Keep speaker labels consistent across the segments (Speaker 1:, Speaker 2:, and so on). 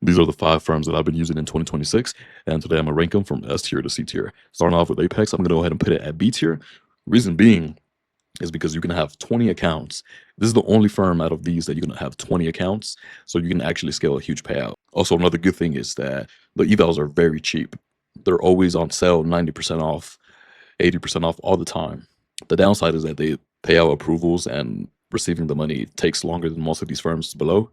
Speaker 1: These are the 5 firms that I've been using in 2026, and today I'm gonna rank them from S tier to C tier. Starting off with Apex, I'm gonna go ahead and put it at B tier. Reason being is because you can have 20 accounts. This is the only firm out of these that you're gonna have 20 accounts, so you can actually scale a huge payout. Also, another good thing is that the evals are very cheap. They're always on sale, 90% off, 80% off all the time. The downside is that they pay out approvals and receiving the money takes longer than most of these firms below.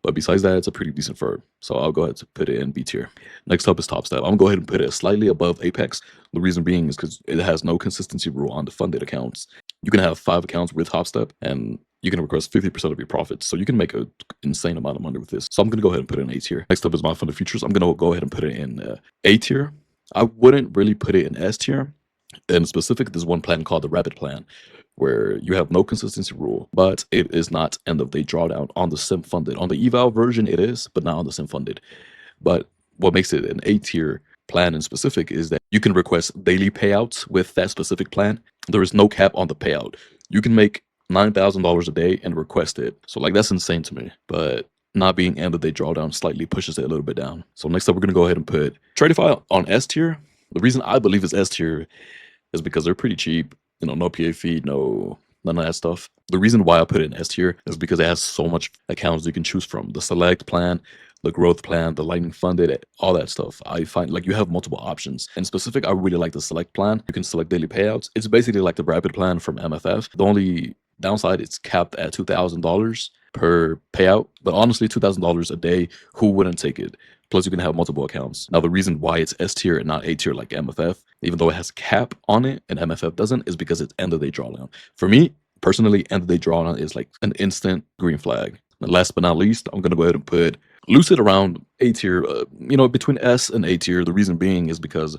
Speaker 1: But besides that, it's a pretty decent firm. So I'll go ahead to put it in B tier. Next up is Top Step. I'm gonna go ahead and put it slightly above Apex. The reason being is because it has no consistency rule on the funded accounts. You can have 5 accounts with Top Step and you can request 50% of your profits. So you can make an insane amount of money with this. So I'm gonna go ahead and put it in A tier. Next up is my funded futures. I'm gonna go ahead and put it in A tier. I wouldn't really put it in S tier. In specific, there's one plan called the Rapid Plan, where you have no consistency rule, but it is not end of day drawdown on the sim funded. On the eval version, it is, but not on the sim funded. But what makes it an A tier plan in specific is that you can request daily payouts with that specific plan. There is no cap on the payout. You can make $9,000 a day and request it. So like that's insane to me. But not being end of day drawdown slightly pushes it a little bit down. So next up, we're gonna go ahead and put Tradify on S tier. The reason I believe it's S tier is because they're pretty cheap. No PA fee, no none of that stuff. The reason why I put it in S tier is because it has so much accounts you can choose from. The select plan, the growth plan, the lightning funded, all that stuff. I find like you have multiple options. In specific, I really like the select plan. You can select daily payouts. It's basically like the rapid plan from MFF. The only downside, it's capped at $2,000 per payout. But honestly, $2,000 a day, who wouldn't take it? Plus, you can have multiple accounts. Now, the reason why it's S tier and not A tier like MFF, even though it has a cap on it and MFF doesn't, is because it's end of day drawdown. For me, personally, end of day drawdown is like an instant green flag. And last but not least, I'm gonna go ahead and put Lucid around A tier. Between S and A tier. The reason being is because,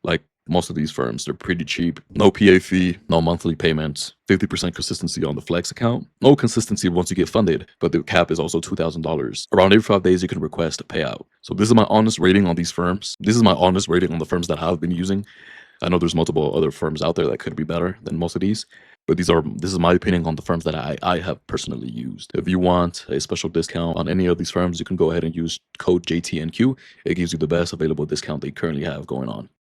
Speaker 1: like most of these firms, they're pretty cheap. No PA fee, no monthly payments, 50% consistency on the Flex account. No consistency once you get funded, but the cap is also $2,000. Around every 5 days, you can request a payout. So this is my honest rating on these firms. This is my honest rating on the firms that I've been using. I know there's multiple other firms out there that could be better than most of these, but this is my opinion on the firms that I have personally used. If you want a special discount on any of these firms, you can go ahead and use code JTNQ. It gives you the best available discount they currently have going on.